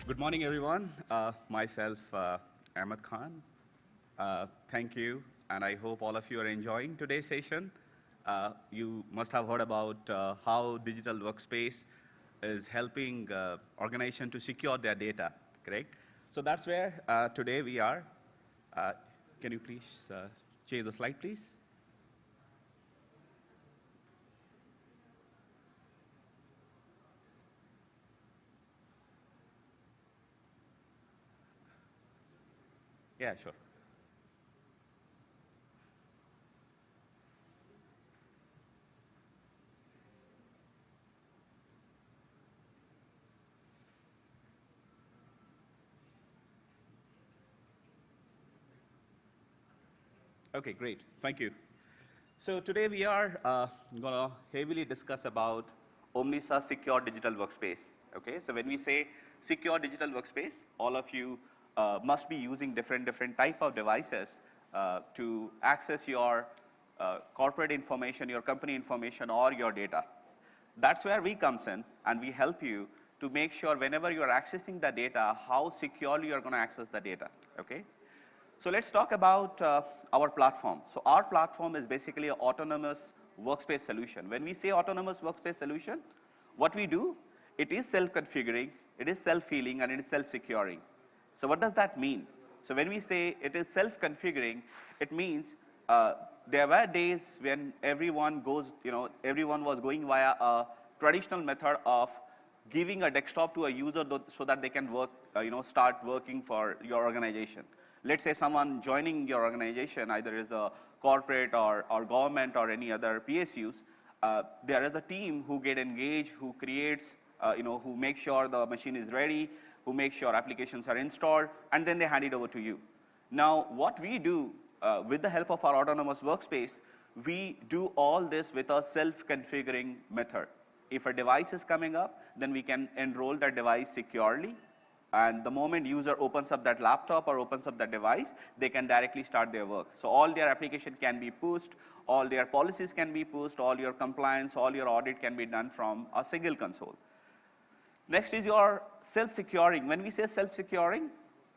Good morning, everyone. Myself, Ahmad Khan. Thank you, and I hope all of you are enjoying today's session. You must have heard about how digital workspace is helping organizations to secure their data, correct? So that's where today we are. Can you please change the slide, please? Yeah, sure. Okay, great. Thank you. So today we are going to heavily discuss about Omnissa secure digital workspace. Okay, so when we say secure digital workspace, all of you must be using different type of devices to access your corporate information, your company information, or your data. That's where we comes in, and we help you to make sure whenever you are accessing the data, how securely you are going to access the data. Okay. So let's talk about our platform. So our platform is basically an autonomous workspace solution. When we say autonomous workspace solution, what we do, it is self-configuring, it is self-healing, and it is self-securing. So what does that mean? So when we say it is self-configuring, it means there were days when everyone was going via a traditional method of giving a desktop to a user so that they can work, start working for your organization. Let's say someone joining your organization, either is a corporate or government or any other PSUs, there is a team who get engaged, who creates, who makes sure the machine is ready, who makes sure applications are installed, and then they hand it over to you. Now, what we do with the help of our autonomous workspace, we do all this with a self-configuring method. If a device is coming up, then we can enroll that device securely. And the moment user opens up that laptop or opens up that device, they can directly start their work. So all their application can be pushed, all their policies can be pushed, all your compliance, all your audit can be done from a single console. Next is your self-securing. When we say self-securing,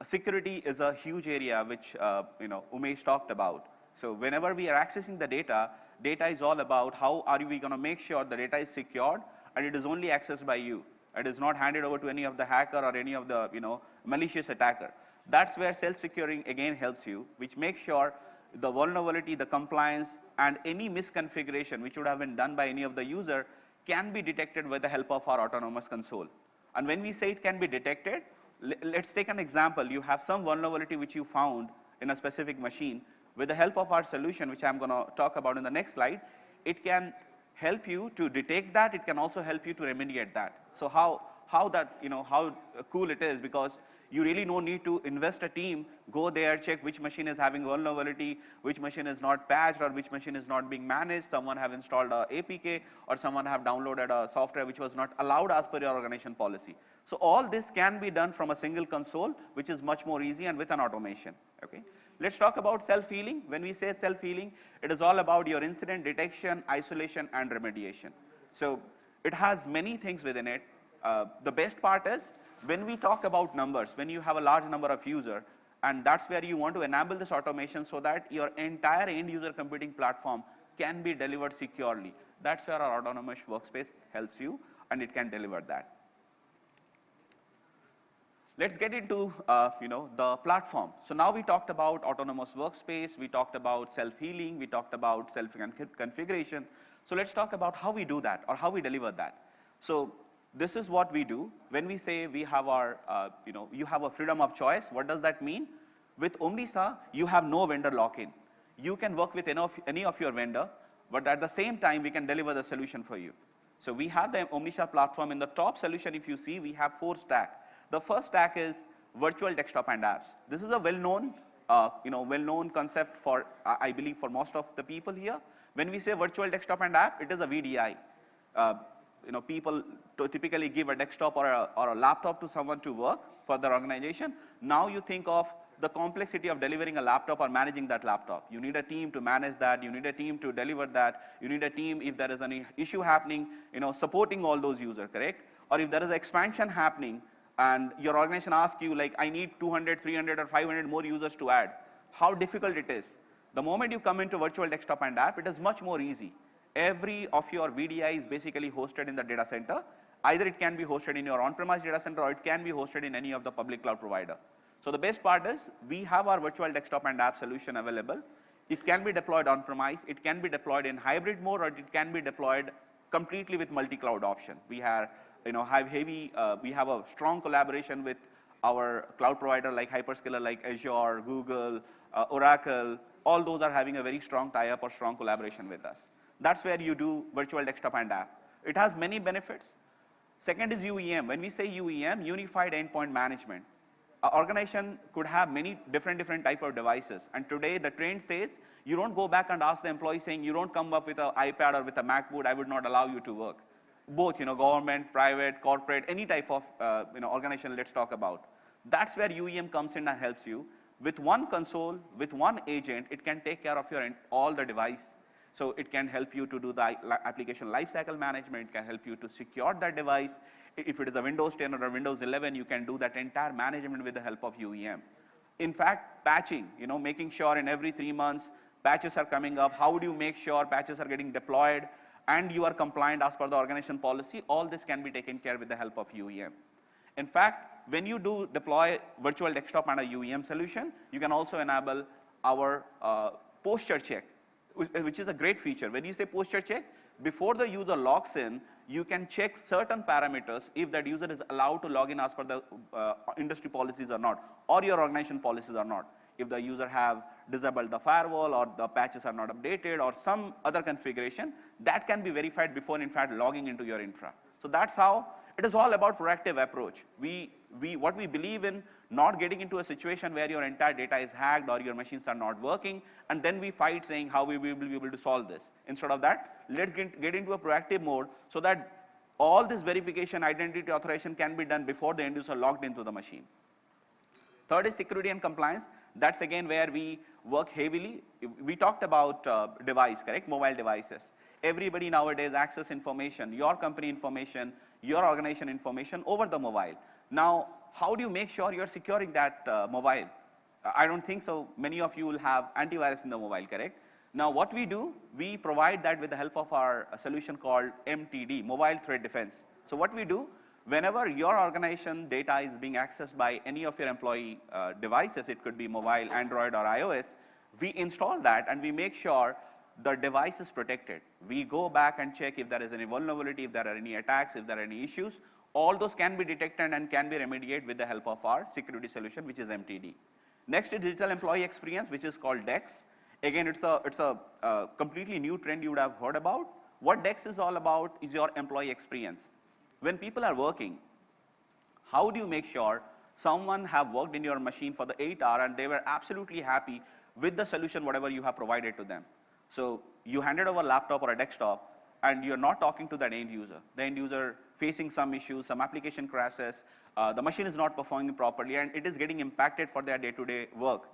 security is a huge area which Umesh talked about. So whenever we are accessing the data, data is all about how are we going to make sure the data is secured and it is only accessed by you. It is not handed over to any of the hacker or any of the malicious attacker. That's where self-securing again helps you, which makes sure the vulnerability, the compliance, and any misconfiguration which would have been done by any of the user can be detected with the help of our autonomous console. And when we say it can be detected, let's take an example. You have some vulnerability which you found in a specific machine. With the help of our solution, which I'm going to talk about in the next slide, it can help you to detect that. It can also help you to remediate that. So how cool it is, because you really no need to invest a team, go there, check which machine is having vulnerability, which machine is not patched, or which machine is not being managed. Someone have installed a APK, or someone have downloaded a software which was not allowed as per your organization policy. So all this can be done from a single console, which is much more easy and with an automation. Okay. Let's talk about self-healing. When we say self-healing, it is all about your incident detection, isolation, and remediation. So it has many things within it. The best part is when we talk about numbers, when you have a large number of users, and that's where you want to enable this automation so that your entire end user computing platform can be delivered securely. That's where our autonomous workspace helps you, and it can deliver that. Let's get into the platform. So now we talked about autonomous workspace, we talked about self-healing, we talked about self-configuration. So let's talk about how we do that or how we deliver that. So this is what we do. When we say we have our, you have a freedom of choice, what does that mean? With Omnissa, you have no vendor lock-in. You can work with any of your vendor, but at the same time, we can deliver the solution for you. So we have the Omnissa platform. In the top solution, if you see, we have 4 stacks. The first stack is virtual desktop and apps. This is a well-known concept for, I believe, for most of the people here. When we say virtual desktop and app, it is a VDI. People typically give a desktop or a laptop to someone to work for their organization. Now you think of the complexity of delivering a laptop or managing that laptop. You need a team to manage that. You need a team to deliver that. You need a team if there is any issue happening, supporting all those users, correct? Or if there is expansion happening, and your organization asks you like, I need 200, 300 or 500 more users to add, how difficult it is. The moment you come into virtual desktop and app, it is much more easy. Every of your VDI is basically hosted in the data center. Either it can be hosted in your on-premise data center or it can be hosted in any of the public cloud provider. So the best part is we have our virtual desktop and app solution available. It can be deployed on-premise, it can be deployed in hybrid mode, or it can be deployed completely with multi-cloud option. We have, we have a strong collaboration with our cloud provider like hyperscaler like Azure, Google, Oracle. All those are having a very strong tie-up or strong collaboration with us. That's where you do virtual desktop and app. It has many benefits. Second is UEM. When we say UEM, Unified Endpoint Management. An organization could have many different type of devices. And today the trend says, you don't go back and ask the employee saying, you don't come up with an iPad or with a MacBook, I would not allow you to work. Both, government, private, corporate, any type of organization, let's talk about. That's where UEM comes in and helps you. With one console, with one agent, it can take care of all the device. So it can help you to do the application lifecycle management, it can help you to secure that device. If it is a Windows 10 or a Windows 11, you can do that entire management with the help of UEM. In fact, patching, making sure in every 3 months, patches are coming up. How do you make sure patches are getting deployed and you are compliant as per the organization policy? All this can be taken care with the help of UEM. In fact, when you do deploy virtual desktop and a UEM solution, you can also enable our posture check, which is a great feature. When you say posture check, before the user logs in, you can check certain parameters if that user is allowed to log in as per the industry policies or not, or your organization policies or not. If the user have disabled the firewall or the patches are not updated or some other configuration, that can be verified before in fact logging into your infra. So that's how it is all about proactive approach. What we believe in, not getting into a situation where your entire data is hacked or your machines are not working, and then we fight saying how we will be able to solve this. Instead of that, let's get into a proactive mode so that all this verification, identity authorization can be done before the end user logged into the machine. Third is security and compliance. That's again where we work heavily. We talked about device, correct? Mobile devices. Everybody nowadays access information, your company information, your organization information over the mobile. Now, how do you make sure you're securing that mobile? I don't think so. Many of you will have antivirus in the mobile, correct? Now, what we do, we provide that with the help of our solution called MTD, Mobile Threat Defense. So what we do, whenever your organization data is being accessed by any of your employee devices, it could be mobile, Android or iOS, we install that and we make sure the device is protected. We go back and check if there is any vulnerability, if there are any attacks, if there are any issues. All those can be detected and can be remediated with the help of our security solution, which is MTD. Next is digital employee experience, which is called DEX. Again, it's a completely new trend you would have heard about. What DEX is all about is your employee experience. When people are working, how do you make sure someone have worked in your machine for the 8 hours and they were absolutely happy with the solution, whatever you have provided to them? So you handed over a laptop or a desktop and you're not talking to that end user. The end user facing some issues, some application crashes, the machine is not performing properly and it is getting impacted for their day-to-day work.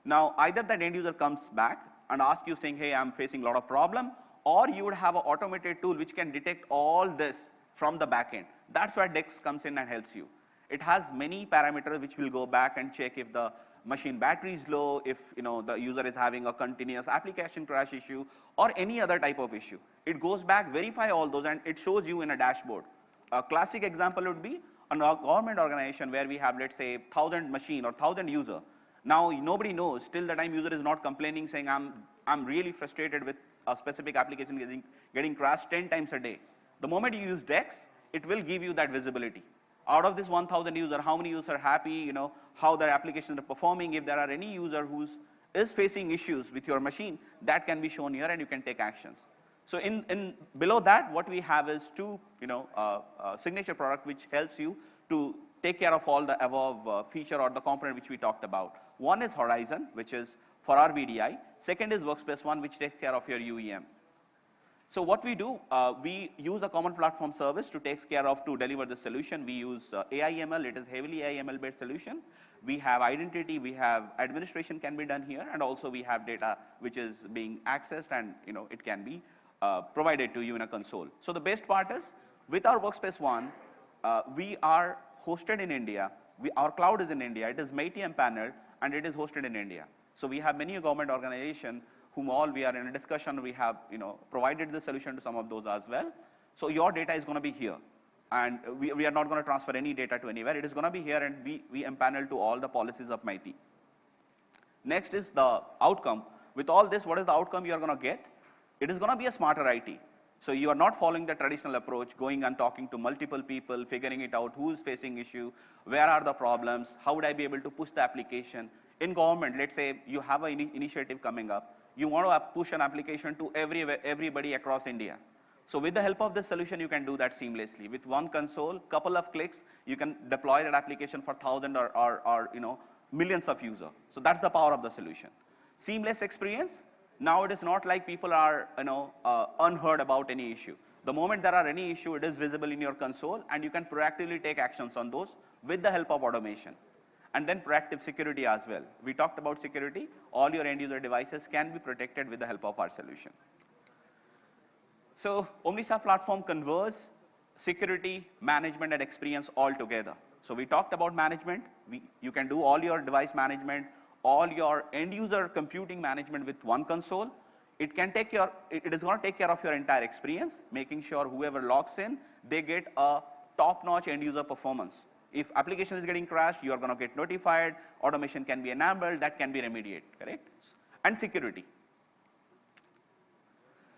Now, either that end user comes back and asks you saying, hey, I'm facing a lot of problem, or you would have an automated tool which can detect all this from the back end. That's where DEX comes in and helps you. It has many parameters which will go back and check if the machine battery is low, if the user is having a continuous application crash issue or any other type of issue. It goes back, verify all those and it shows you in a dashboard. A classic example would be a government organization where we have, let's say, 1,000 machine or 1,000 user. Now nobody knows till the time user is not complaining saying I'm really frustrated with a specific application getting crashed 10 times a day. The moment you use DEX, it will give you that visibility. Out of this 1,000 user, how many users are happy, how their applications are performing. If there are any user who is facing issues with your machine, that can be shown here and you can take actions. So in below that, what we have is two signature product which helps you to take care of all the above feature or the component which we talked about. One is Horizon, which is for our VDI. Second is Workspace ONE, which takes care of your UEM. So what we do, we use a common platform service to deliver the solution. We use AIML, it is heavily AIML based solution. We have identity, we have administration can be done here, and also we have data which is being accessed and it can be provided to you in a console. So the best part is, with our Workspace ONE, we are hosted in India. Our cloud is in India. It is MIT empaneled, and it is hosted in India. So we have many government organizations whom all we are in a discussion. We have provided the solution to some of those as well. So your data is going to be here. And we are not going to transfer any data to anywhere. It is going to be here, and we empanel to all the policies of MIT. Next is the outcome. With all this, what is the outcome you are going to get? It is going to be a smarter IT. So you are not following the traditional approach, going and talking to multiple people, figuring it out, who is facing issue, where are the problems, how would I be able to push the application. In government, let's say you have an initiative coming up. You want to push an application to everybody across India. So with the help of this solution, you can do that seamlessly. With one console, couple of clicks, you can deploy that application for 1,000 or millions of users. So that's the power of the solution. Seamless experience. Now it is not like people are unheard about any issue. The moment there are any issue, it is visible in your console, and you can proactively take actions on those with the help of automation. And then proactive security as well. We talked about security. All your end user devices can be protected with the help of our solution. So Omnissa platform converges security, management, and experience all together. So we talked about management. You can do all your device management, all your end user computing management with one console. It is going to take care of your entire experience, making sure whoever logs in, they get a top-notch end user performance. If application is getting crashed, you are going to get notified. Automation can be enabled. That can be remediated, correct? And security.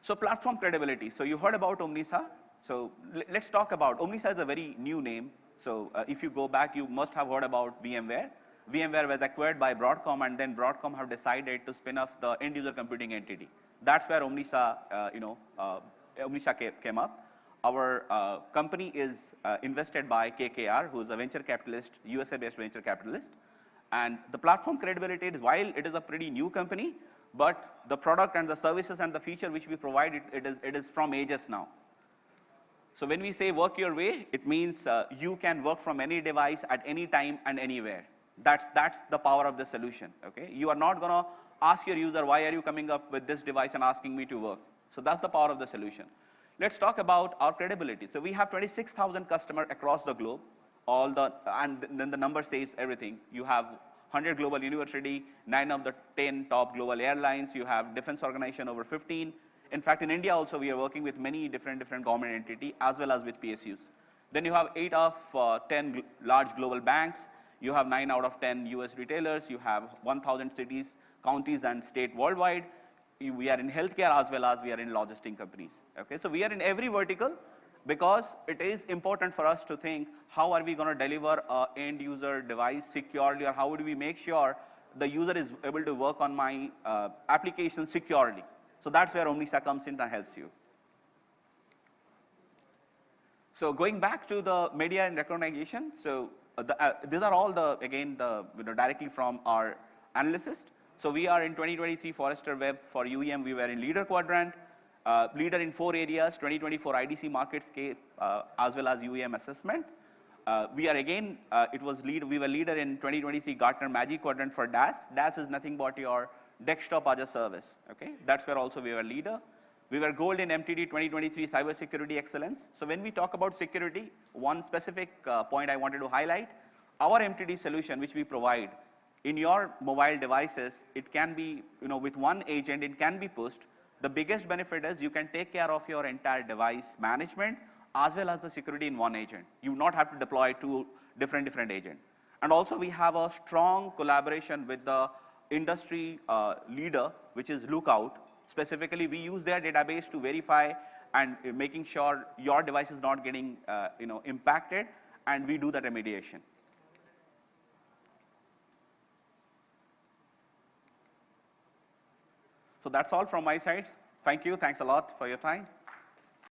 So platform credibility. So you heard about Omnissa. So let's talk about, Omnissa is a very new name. So if you go back, you must have heard about VMware. VMware was acquired by Broadcom, and then Broadcom have decided to spin off the end user computing entity. That's where Omnissa, Omnissa came up. Our company is invested by KKR, who is a venture capitalist, USA-based venture capitalist. And the platform credibility is, while it is a pretty new company, but the product and the services and the feature which we provide, it is from ages now. So when we say work your way, it means you can work from any device at any time and anywhere. That's the power of the solution, okay? You are not going to ask your user, why are you coming up with this device and asking me to work? So that's the power of the solution. Let's talk about our credibility. So we have 26,000 customers across the globe, and then the number says everything. You have 100 global university, 9 of the 10 top global airlines. You have defense organization over 15. In fact, in India also, we are working with many different government entities as well as with PSUs. Then you have 8 of 10 large global banks. You have 9 out of 10 US retailers. You have 1,000 cities, counties, and state worldwide. We are in healthcare as well as we are in logistic companies. Okay, so we are in every vertical because it is important for us to think, how are we going to deliver an end user device securely, or how do we make sure the user is able to work on my application securely. So that's where Omnissa comes in and helps you. So going back to the media and recognition, so these are all directly from our analyst. So we are in 2023 Forrester Web for UEM. We were in leader quadrant, leader in 4 areas: 2024 IDC MarketScape, as well as UEM assessment. We are again, we were leader in 2023 Gartner Magic Quadrant for DaaS. DaaS is nothing but your desktop as a service. Okay, that's where also we were leader. We were gold in MTD 2023 Cybersecurity Excellence. So when we talk about security, one specific point I wanted to highlight: our MTD solution, which we provide in your mobile devices, it can be, with one agent, it can be pushed. The biggest benefit is you can take care of your entire device management as well as the security in one agent. You do not have to deploy 2 different agents. And also we have a strong collaboration with the industry leader, which is Lookout. Specifically, we use their database to verify and making sure your device is not getting impacted, and we do the remediation. So that's all from my side. Thank you. Thanks a lot for your time.